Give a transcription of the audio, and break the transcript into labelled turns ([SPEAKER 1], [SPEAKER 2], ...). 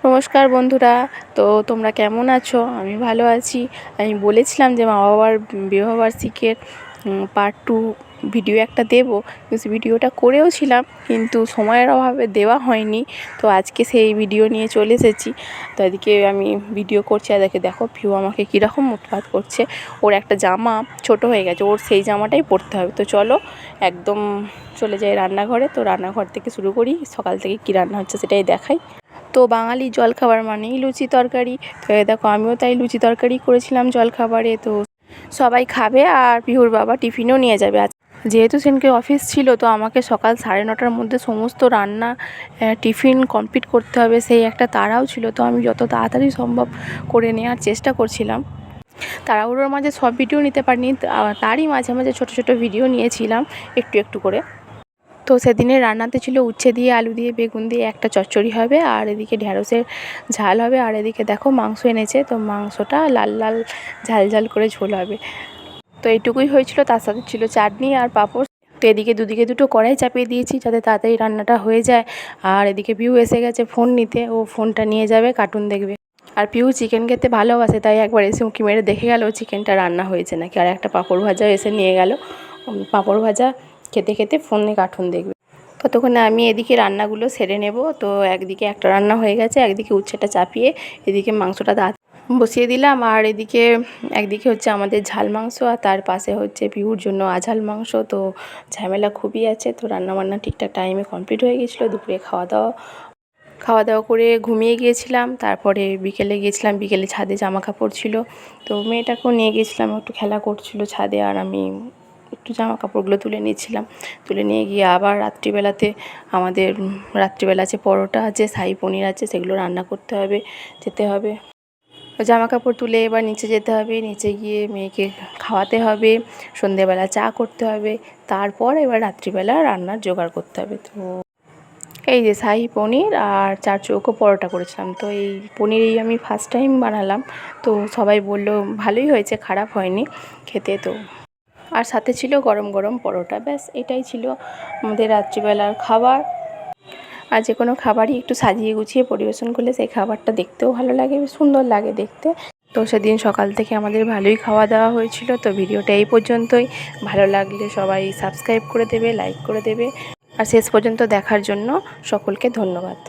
[SPEAKER 1] নমস্কার বন্ধুরা। তো তোমরা কেমন আছো? আমি ভালো আছি। আমি বলেছিলাম যে মা বাবার বিবাহবার্ষিকীর পার্ট 2 ভিডিও একটা দেবো, কিন্তু ভিডিওটা করেও ছিলাম, কিন্তু সময়ের অভাবে দেওয়া হয়নি। তো আজকে সেই ভিডিও নিয়ে চলে এসেছি। তো এদিকে আমি ভিডিও করছি, আর দেখো পিউ আমাকে কীরকম উৎপাত করছে। ওর একটা জামা ছোট হয়ে গেছে, ওর সেই জামাটাই পরতে হবে। তো চলো একদম চলে যাই রান্নাঘরে। তো রান্নাঘর থেকে শুরু করি, সকাল থেকে কী রান্না হচ্ছে সেটাই দেখাই। তো বাঙালি জলখাবার মানেই লুচি তরকারি। তো দেখো আমিও তাই লুচি তরকারি করেছিলাম জলখাবারে। তো সবাই খাবে, আর পিহুর বাবা টিফিনও নিয়ে যাবে। আজ যেহেতু সেদিনকে অফিস ছিল, তো আমাকে সকাল 9:30টার মধ্যে সমস্ত রান্না টিফিন কমপ্লিট করতে হবে, সেই একটা তাড়াও ছিল। তো আমি যত তাড়াতাড়ি সম্ভব করে নেওয়ার চেষ্টা করছিলাম। তাড়াহুড়োর মাঝে সব ভিডিও নিতে পারিনি, তারই মাঝে মাঝে ছোট ছোট ভিডিও নিয়েছিলাম একটু একটু করে। তো সেদিনের রান্নাতে ছিল উচ্ছে দিয়ে, আলু দিয়ে, বেগুন দিয়ে একটা চচ্চড়ি হবে, আর এদিকে ঢ্যাঁড়সের ঝাল হবে, আর এদিকে দেখো মাংস এনেছে। তো মাংসটা লাল লাল ঝাল ঝাল করে ঝোল হবে। তো এইটুকুই হয়েছিল, তার সাথে ছিল চাটনি আর পাঁপড়। তো এদিকে দুদিকে দুটো কড়াই চাপিয়ে দিয়েছি যাতে তাড়াতাড়ি রান্নাটা হয়ে যায়। আর এদিকে পিউ এসে গেছে ফোন নিতে, ও ফোনটা নিয়ে যাবে, কার্টুন দেখবে। আর পিউ চিকেন খেতে ভালোবাসে, তাই একবার এসে উঁকি মেরে দেখে গেল চিকেনটা রান্না হয়েছে নাকি। আর একটা পাঁপড় ভাজা এসে নিয়ে গেল, পাঁপড় ভাজা খেতে খেতে ফোনে কার্টুন দেখবে। ততক্ষণে আমি এদিকে রান্নাগুলো সেরে নেব। তো একদিকে একটা রান্না হয়ে গেছে, একদিকে উচ্ছেটা চাপিয়ে এদিকে মাংসটা বসিয়ে দিলাম। আর একদিকে হচ্ছে আমাদের ঝাল মাংস, আর তার পাশে হচ্ছে পিহুর জন্য আঝাল মাংস। তো ঝামেলা খুবই আছে। তো রান্নাবান্না ঠিকঠাক টাইমে কমপ্লিট হয়ে গিয়েছিলো। দুপুরে খাওয়া দাওয়া করে ঘুমিয়ে গিয়েছিলাম। তারপরে বিকেলে গিয়েছিলাম, বিকেলে ছাদে জামা কাপড় ছিল, তো মেয়েটাকেও নিয়ে গিয়েছিলাম, একটু খেলা করছিল ছাদে, আর আমি একটু জামা কাপড়গুলো তুলে নিচ্ছিলাম। তুলে নিয়ে গিয়ে আবার রাত্রিবেলা আছে পরোটা আছে, শাহী পনির আছে, সেগুলো রান্না করতে হবে, যেতে হবে। জামা কাপড় তুলে এবার নিচে যেতে হবে, নিচে গিয়ে মেয়েকে খাওয়াতে হবে, সন্ধেবেলা চা করতে হবে, তারপর এবার রাত্রিবেলা রান্নার জোগাড় করতে হবে। তো এই যে শাহী পনির আর 4 চৌকো পরোটা করেছিলাম। তো এই পনিরই আমি ফার্স্ট টাইম বানালাম। তো সবাই বললো ভালোই হয়েছে, খারাপ হয়নি খেতে। তো আর সাথে ছিল গরম গরম পরোটা। ব্যাস এটাই ছিল আমাদের রাত্রিবেলার খাবার। আর যে কোনো খাবারই একটু সাজিয়ে গুছিয়ে পরিবেশন করলে সেই খাবারটা দেখতেও ভালো লাগে, সুন্দর লাগে দেখতে। তো সেদিন সকাল থেকে আমাদের ভালোই খাওয়া দাওয়া হয়েছিল। তো ভিডিওটা এই পর্যন্তই। ভালো লাগলে সবাই সাবস্ক্রাইব করে দেবে, লাইক করে দেবে, আর শেষ পর্যন্ত দেখার জন্য সকলকে ধন্যবাদ।